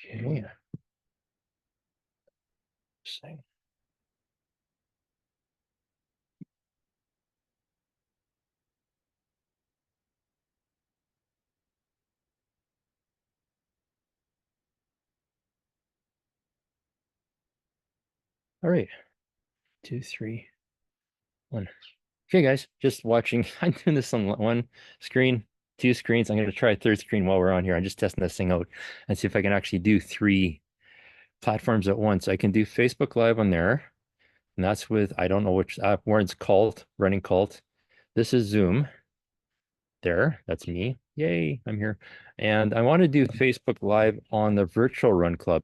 Okay. Sing. All right. 2, 3, 1. Okay, guys, just watching. I'm doing this on one screen, two screens. I'm going to try a third screen while we're on here. I'm just testing this thing out and see if I can actually do three platforms at once. I can do Facebook Live on there, and that's with, I don't know which app, where it's called, running cult. This is Zoom. There, that's me. Yay, I'm here. And I want to do Facebook Live on the virtual run club.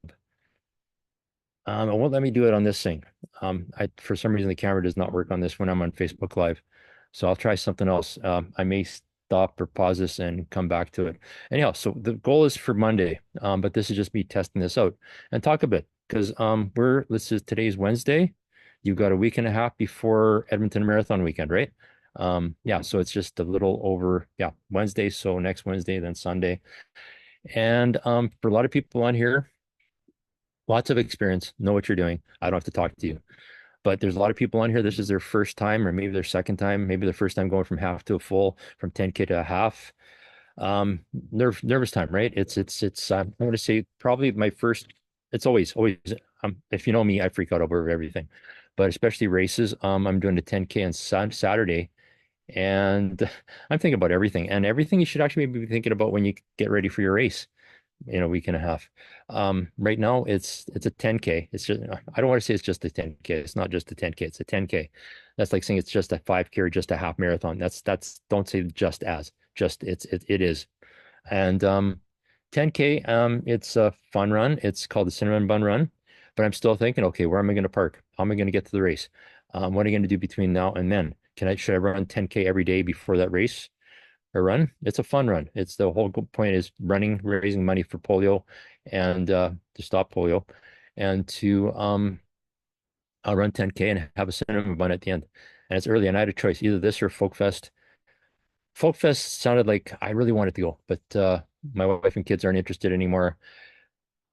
It won't let me do it on this thing. For some reason the camera does not work on this when I'm on Facebook Live. So I'll try something else. I may stop or pause this and come back to it. Anyhow, so the goal is for Monday, but this is just me testing this out and talk a bit because today's Wednesday. You've got a week and a half before Edmonton Marathon weekend, right? Yeah, so it's just a little over, yeah, Wednesday. So next Wednesday, then Sunday. And for a lot of people on here, lots of experience, know what you're doing. I don't have to talk to you. But there's a lot of people on here. This is their first time, or maybe their second time, maybe their first time going from half to a full, from 10K to a half. Nervous time, right? It's I'm going to say probably my first. It's always if you know me, I freak out over everything, but especially races. I'm doing the 10K on Saturday, and I'm thinking about everything and everything you should actually be thinking about when you get ready for your race in a week and a half. Right now it's a 10K. It's just, I don't want to say it's just a 10K. It's not just a 10K. It's a 10K. That's like saying it's just a 5K or just a half marathon. That's don't say just it is. And 10K, it's a fun run. It's called the Cinnamon Bun Run. But I'm still thinking, okay, where am I going to park? How am I going to get to the race? What am I going to do between now and then? Should I run 10K every day before that race? A run. It's a fun run. It's the whole point is running, raising money for polio and to stop polio and to I'll run 10K and have a cinnamon bun at the end. And it's early and I had a choice, either this or Folk Fest. Folk Fest sounded like I really wanted to go, but my wife and kids aren't interested anymore.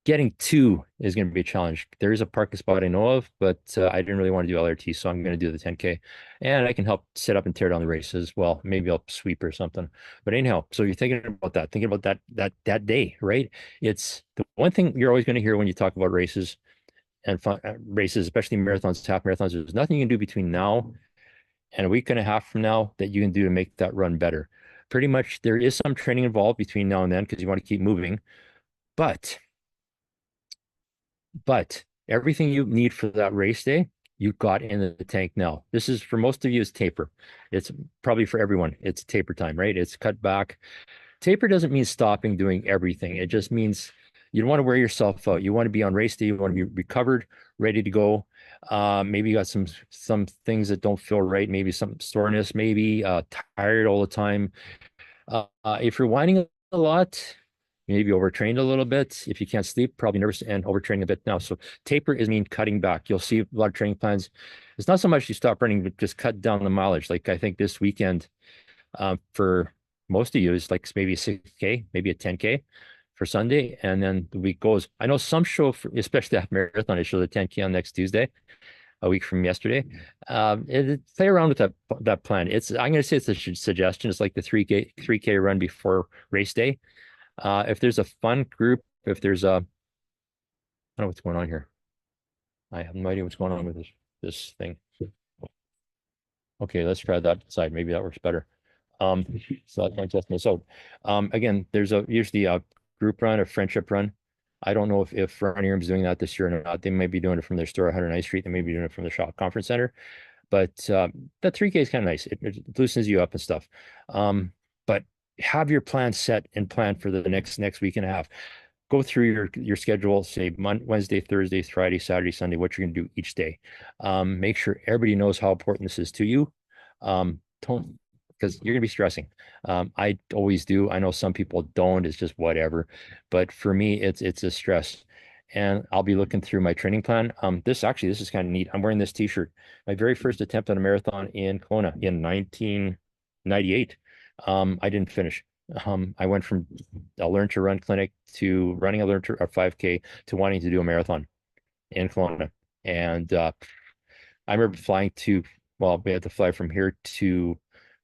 Getting two is going to be a challenge. There is a parking spot I know of, but I didn't really want to do LRT, so I'm going to do the 10K, and I can help set up and tear down the race as well. Maybe I'll sweep or something. But anyhow, so you're thinking about that day, right? It's the one thing you're always going to hear when you talk about races and fun, races, especially marathons, half marathons. There's nothing you can do between now and a week and a half from now that you can do to make that run better. Pretty much, there is some training involved between now and then because you want to keep moving, but But everything you need for that race day, you've got in the tank now. This is for most of you is taper. It's probably for everyone. It's taper time, right? It's cut back. Taper doesn't mean stopping doing everything. It just means you don't want to wear yourself out. You want to be on race day. You want to be recovered, ready to go. Maybe you got some things that don't feel right. Maybe some soreness. Maybe tired all the time. If you're whining a lot, maybe overtrained a little bit. If you can't sleep, probably nervous and overtraining a bit now. So taper is mean cutting back. You'll see a lot of training plans. It's not so much you stop running, but just cut down the mileage. Like I think this weekend, for most of you is like maybe a 6K, maybe a 10K for Sunday, and then the week goes. I know some show, especially that marathon, they show the 10K on next Tuesday, a week from yesterday. Play around with that plan. I'm going to say it's a suggestion. It's like the 3K run before race day. If there's a fun group, if there's a, I don't know what's going on here. I have no idea what's going on with this thing. Okay, let's try that side. Maybe that works better. Um, so that's my adjustment. So, again, there's usually a group run, a friendship run. I don't know if Running Room's doing that this year or not. They may be doing it from their store at 109th Street. They may be doing it from the Shaw Conference Center. But that 3K is kind of nice. It loosens you up and stuff. But have your plan set and plan for the next week and a half. Go through your schedule, say Wednesday, Thursday, Friday, Saturday, Sunday, what you're going to do each day. Make sure everybody knows how important this is to you. Don't because you're going to be stressing. I always do. I know some people don't. It's just whatever. But for me, it's a stress. And I'll be looking through my training plan. This is kind of neat. I'm wearing this t-shirt. My very first attempt on a marathon in Kelowna in 1998. I didn't finish. I went from a learn to run clinic to running a 5K to wanting to do a marathon in Kelowna. And I remember flying to, well, we had to fly from here to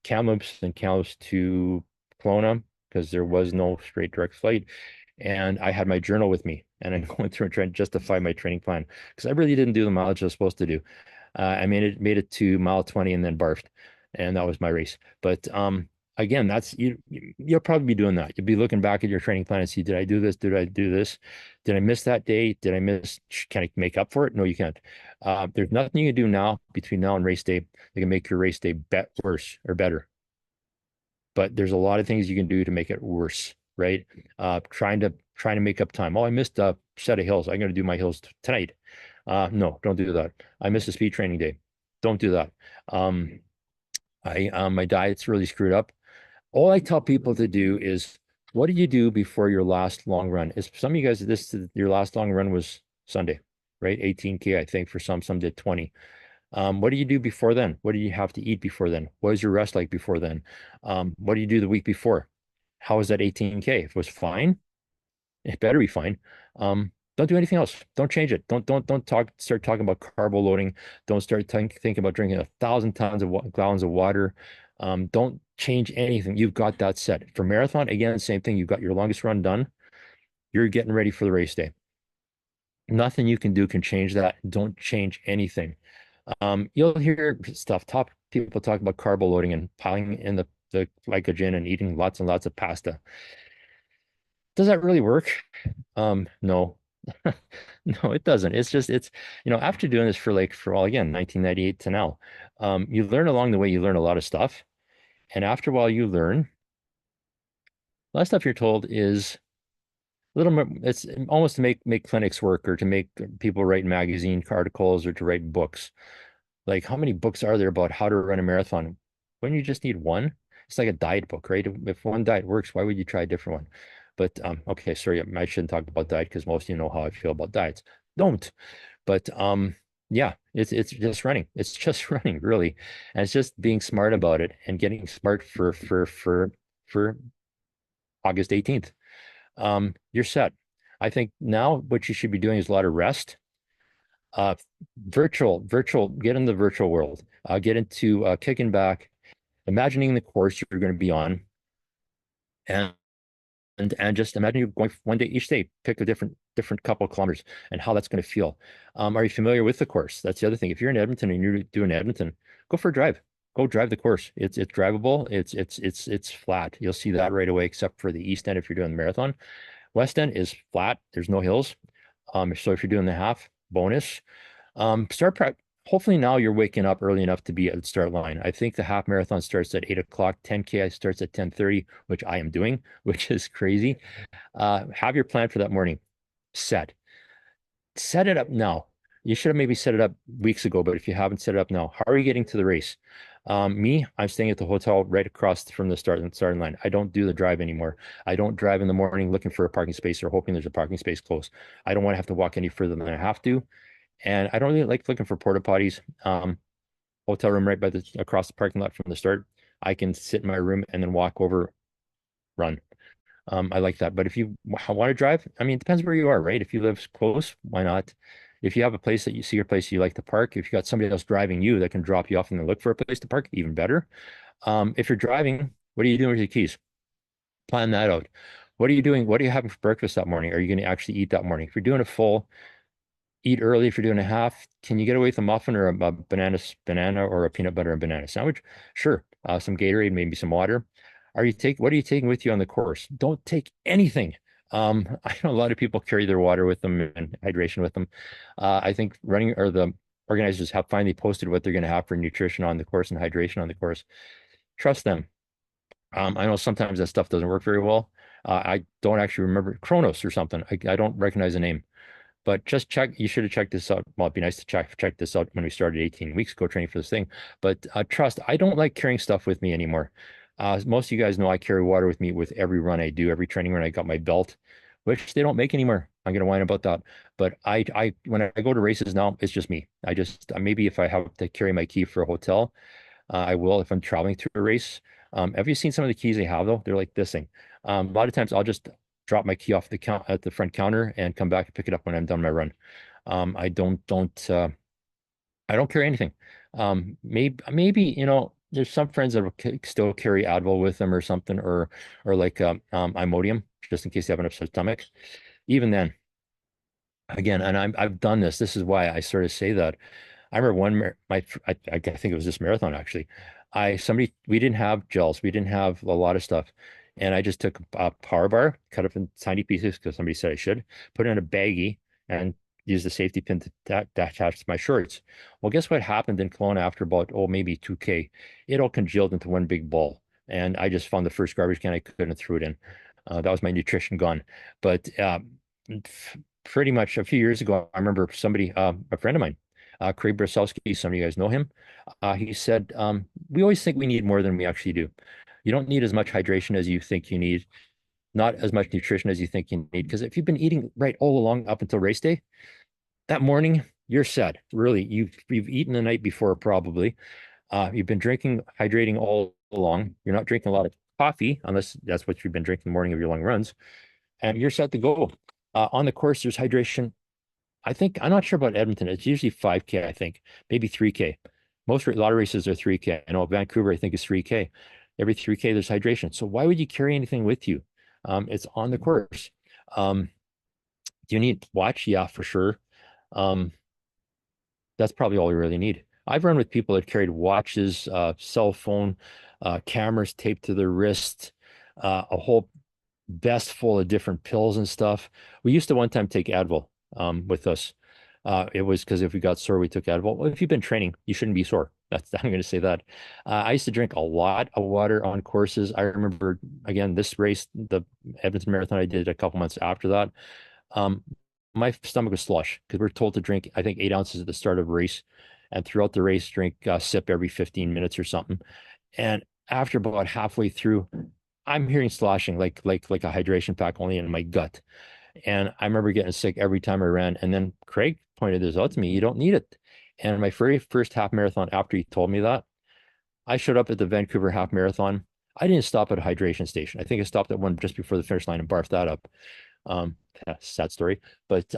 Kamloops and Kamloops to Kelowna because there was no straight direct flight. And I had my journal with me and I'm going through and trying to justify my training plan because I really didn't do the mileage I was supposed to do. I made it to mile 20 and then barfed, and that was my race. But again, that's you'll probably be doing that. You'll be looking back at your training plan and see, did I do this? Did I do this? Did I miss that day? Did I miss? Can I make up for it? No, you can't. There's nothing you can do now between now and race day that can make your race day worse or better. But there's a lot of things you can do to make it worse, right? Trying to make up time. Oh, I missed a set of hills. I'm going to do my hills tonight. No, don't do that. I missed a speed training day. Don't do that. Um, I My diet's really screwed up. All I tell people to do is, what did you do before your last long run? Is some of you guys, your last long run was Sunday, right? 18K, I think, for some did 20. What do you do before then? What do you have to eat before then? What is your rest like before then? What do you do the week before? How was that 18K? If it was fine, it better be fine. Don't do anything else. Don't change it. Start talking about carbo loading. Don't start thinking about drinking 1,000 tons of gallons of water. Don't change anything. You've got that set. For marathon, again, same thing. You've got your longest run done. You're getting ready for the race day. Nothing you can do can change that. Don't change anything. You'll hear top people talk about carbo loading and piling in the glycogen and eating lots and lots of pasta. Does that really work? No. No, it doesn't. After doing this for again, 1998 to now, you learn along the way, you learn a lot of stuff. And after a while, you learn a lot of stuff you're told is a little more, it's almost to make clinics work or to make people write magazine articles or to write books. Like, how many books are there about how to run a marathon? When you just need one, it's like a diet book, right? If one diet works, why would you try a different one? But okay, sorry, I shouldn't talk about diet because most of you know how I feel about diets. Don't. But yeah, it's just running. It's just running, really. And it's just being smart about it and getting smart for August 18th. You're set. I think now what you should be doing is a lot of rest. Uh, virtual, get in the virtual world. Get into kicking back, imagining the course you're going to be on, and and just imagine you're going one day each day, pick a different couple of kilometers and how that's going to feel. Are you familiar with the course? That's the other thing. If you're in Edmonton and you're doing Edmonton, go for a drive. Go drive the course. It's drivable. It's flat. You'll see that right away, except for the east end if you're doing the marathon. West end is flat. There's no hills. So if you're doing the half, bonus. Start prep. Hopefully now you're waking up early enough to be at the start line. I think the half marathon starts at 8 o'clock. 10K starts at 10:30, which I am doing, which is crazy. Have your plan for that morning set. Set it up now. You should have maybe set it up weeks ago, but if you haven't set it up now, how are you getting to the race? I'm staying at the hotel right across from the starting line. I don't do the drive anymore. I don't drive in the morning looking for a parking space or hoping there's a parking space close. I don't want to have to walk any further than I have to. And I don't really like looking for porta potties. Hotel room right across the parking lot from the start. I can sit in my room and then walk over, run. I like that. But if you want to drive, I mean, it depends where you are, right? If you live close, why not? If you have a place that you see your place you like to park, if you got somebody else driving you that can drop you off and then look for a place to park, even better. If you're driving, what are you doing with your keys? Plan that out. What are you doing? What are you having for breakfast that morning? Are you going to actually eat that morning? If you're doing a full, eat early. If you're doing a half, can you get away with a muffin or a banana or a peanut butter and banana sandwich? Sure. Some Gatorade, maybe some water. What are you taking with you on the course? Don't take anything. I know a lot of people carry their water with them and hydration with them. I think running or the organizers have finally posted what they're going to have for nutrition on the course and hydration on the course. Trust them. I know sometimes that stuff doesn't work very well. I don't actually remember Kronos or something. I don't recognize the name. But just check, you should have checked this out. Well, it'd be nice to check this out when we started 18 weeks ago training for this thing. But trust, I don't like carrying stuff with me anymore. Most of you guys know I carry water with me with every run I do, every training run. I got my belt, which they don't make anymore. I'm gonna whine about that. But when I go to races now, it's just me. Maybe if I have to carry my key for a hotel, I will if I'm traveling to a race. Have you seen some of the keys they have though? They're like this thing. A lot of times I'll just drop my key off the count at the front counter and come back and pick it up when I'm done my run. I don't carry anything. Maybe there's some friends that will still carry Advil with them or something, or like Imodium just in case they have an upset stomach. Even then, again, and I've done this. This is why I sort of say that. I remember I think it was this marathon actually. We didn't have gels, we didn't have a lot of stuff, and I just took a power bar, cut up in tiny pieces because somebody said I should, put it in a baggie, and use the safety pin to attach to my shorts. Well, guess what happened in Kelowna after about maybe 2K? It all congealed into one big ball, and I just found the first garbage can I could and threw it in. That was my nutrition gone. But pretty much a few years ago, I remember a friend of mine, Craig Brasowski, some of you guys know him. He said, we always think we need more than we actually do. You don't need as much hydration as you think you need, not as much nutrition as you think you need. Because if you've been eating right all along up until race day, that morning you're set. Really, you've eaten the night before probably. You've been drinking, hydrating all along. You're not drinking a lot of coffee unless that's what you've been drinking the morning of your long runs, and you're set to go. On the course, there's hydration. I'm not sure about Edmonton. It's usually 5K, I think, maybe 3K. A lot of races are 3K. I know Vancouver, I think, is 3K. Every 3K, there's hydration. So why would you carry anything with you? It's on the course. Do you need watch? Yeah, for sure. Um, that's probably all you really need. I've run with people that carried watches, cell phone, cameras taped to their wrist, a whole vest full of different pills and stuff. We used to one time take Advil with us. It was because if we got sore, we took Advil. Well, if you've been training, you shouldn't be sore. I'm going to say that. I used to drink a lot of water on courses. I remember, again, this race, the Edmonton Marathon, I did a couple months after that. Um, my stomach was slush because we're told to drink, I think, 8 ounces at the start of a race, and throughout the race, drink a sip every 15 minutes or something. And after about halfway through, I'm hearing sloshing like a hydration pack only in my gut. And I remember getting sick every time I ran. And then Craig pointed this out to me. You don't need it. And my very first half marathon, after he told me that, I showed up at the Vancouver half marathon. I didn't stop at a hydration station. I think I stopped at one just before the finish line and barfed that up. Sad story. But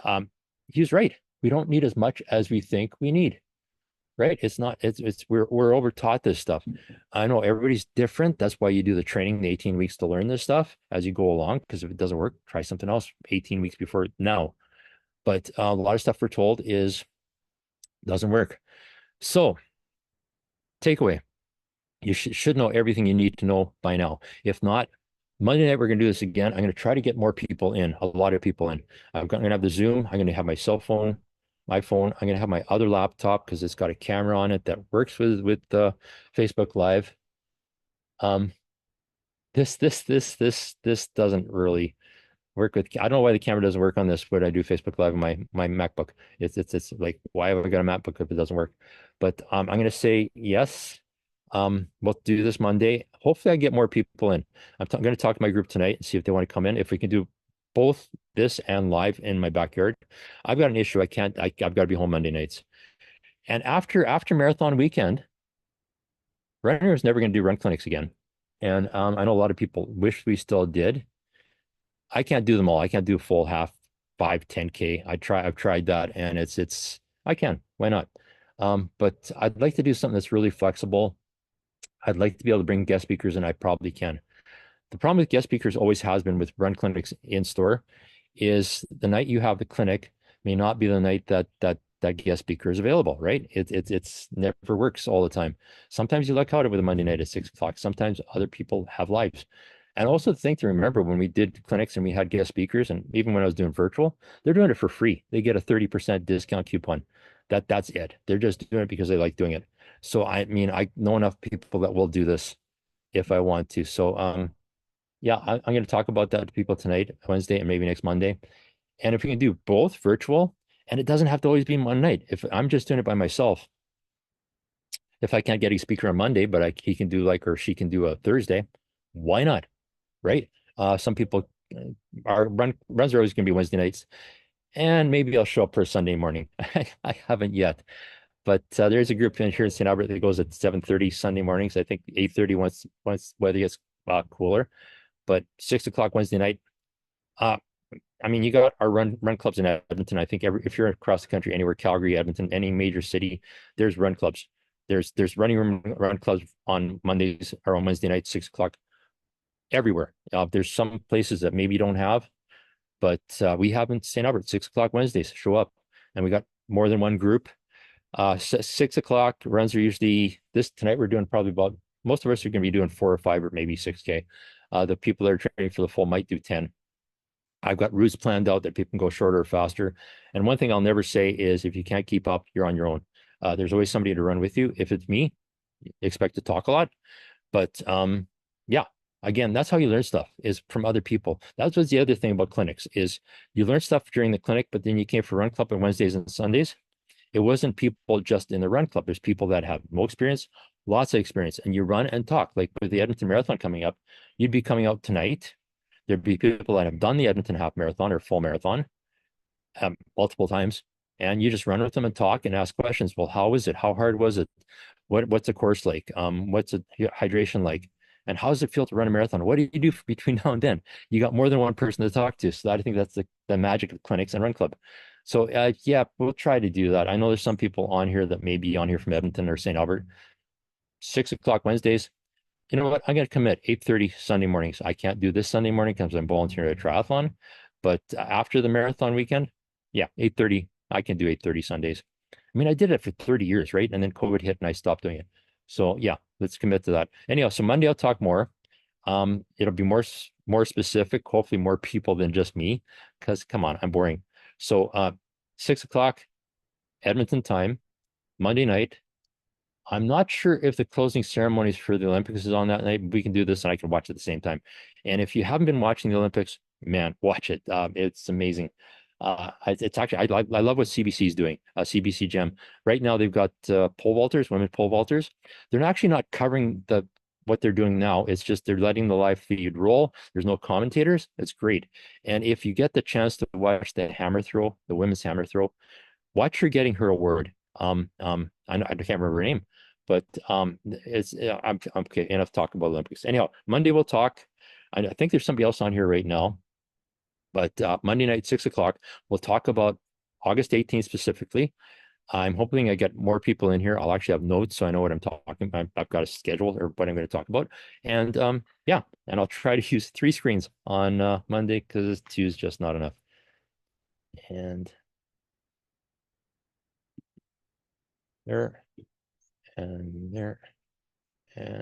he was right. We don't need as much as we think we need. Right? It's not, we're over taught this stuff. I know everybody's different. That's why you do the training, the 18 weeks to learn this stuff as you go along. Because if it doesn't work, try something else 18 weeks before now. But a lot of stuff we're told is doesn't work. So, takeaway, you should know everything you need to know by now. If not, Monday night, we're going to do this again. I'm going to try to get more people in, a lot of people in. I'm going to have the Zoom. I'm going to have my cell phone, my phone. I'm going to have my other laptop because it's got a camera on it that works with Facebook Live. Um, this doesn't really work with. I don't know why the camera doesn't work on this, but I do Facebook Live on my MacBook. It's like, why have I got a MacBook if it doesn't work? But I'm going to say yes. We'll do this Monday. Hopefully, I get more people in. I'm going to talk to my group tonight and see if they want to come in. If we can do both this and live in my backyard. I've got an issue. I've got to be home Monday nights. And after marathon weekend, Runner is never going to do run clinics again. And I know a lot of people wish we still did. I can't do them all. I can't do a full half 5, 10K. I've tried that, and I can. Why not? But I'd like to do something that's really flexible. I'd like to be able to bring guest speakers, and I probably can. The problem with guest speakers always has been with run clinics in store is the night you have the clinic may not be the night that guest speaker is available, right? It's never works all the time. Sometimes you luck out with a Monday night at 6 o'clock. Sometimes other people have lives. And also the thing to remember when we did clinics and we had guest speakers, and even when I was doing virtual, they're doing it for free. They get a 30% discount coupon. That's it. They're just doing it because they like doing it. So I mean, I know enough people that will do this if I want to. So yeah, I'm going to talk about that to people tonight, Wednesday, and maybe next Monday. And if we can do both virtual, and it doesn't have to always be one night. If I'm just doing it by myself, if I can't get a speaker on Monday, but he can do or she can do a Thursday, why not? Right? Some people runs are always going to be Wednesday nights, and maybe I'll show up for a Sunday morning. I haven't yet, But there's a group in here in St. Albert that goes at 7:30 Sunday mornings. I think 8:30 once weather gets cooler. But 6 o'clock Wednesday night. Uh, I mean, you got our run clubs in Edmonton. I think if you're across the country, anywhere, Calgary, Edmonton, any major city, there's run clubs. There's running room run clubs on Mondays or on Wednesday night, 6 o'clock, everywhere. There's some places that maybe don't have, but we have in St. Albert, 6 o'clock Wednesdays. Show up, and we got more than one group. 6 o'clock runs are usually this tonight. We're doing probably about most of us are going to be doing 4 or 5 or maybe 6K. The people that are training for the full might do 10. I've got routes planned out that people can go shorter or faster. And one thing I'll never say is if you can't keep up, you're on your own. There's always somebody to run with you. If it's me, expect to talk a lot. But yeah, again, that's how you learn stuff is from other people. That's what's the other thing about clinics is you learn stuff during the clinic, but then you came for run club on Wednesdays and Sundays. It wasn't people just in the run club. There's people that have no experience, lots of experience, and you run and talk. Like with the Edmonton Marathon coming up, you'd be coming out tonight. There'd be people that have done the Edmonton half marathon or full marathon multiple times, and you just run with them and talk and ask questions. Well, how is it? How hard was it? What's the course like? What's the hydration like? And how does it feel to run a marathon? What do you do between now and then? You got more than one person to talk to. So I think that's the magic of clinics and run club. So yeah, we'll try to do that. I know there's some people on here that may be on here from Edmonton or St. Albert. 6 o'clock Wednesdays. You know what? I'm going to commit 8:30 Sunday mornings. I can't do this Sunday morning because I'm volunteering at a triathlon. But after the marathon weekend, yeah, 8:30. I can do 8:30 Sundays. I mean, I did it for 30 years, right? And then COVID hit and I stopped doing it. So yeah, let's commit to that. Anyhow, so Monday I'll talk more. It'll be more specific, hopefully more people than just me, because come on, I'm boring. So 6 o'clock Edmonton time, Monday night. I'm not sure if the closing ceremonies for the Olympics is on that night. We can do this and I can watch at the same time. And if you haven't been watching the Olympics, man, watch it. It's amazing. It's actually I love what CBC is doing. CBC Gem right now they've got pole vaulters, women pole vaulters. They're actually not covering what they're doing now. It's just they're letting the live feed roll. There's no commentators. It's great. And if you get the chance to watch the hammer throw, the women's hammer throw, watch her getting her award. I can't remember her name, but it's I'm okay. Enough talk about Olympics. Anyhow, Monday we'll talk. I think there's somebody else on here right now, but Monday night 6 o'clock we'll talk about August 18th specifically. I'm hoping I get more people in here. I'll actually have notes so I know what I'm talking. I've got a schedule or what I'm going to talk about, and yeah, and I'll try to use 3 screens on Monday because 2 is just not enough. And there, and there, and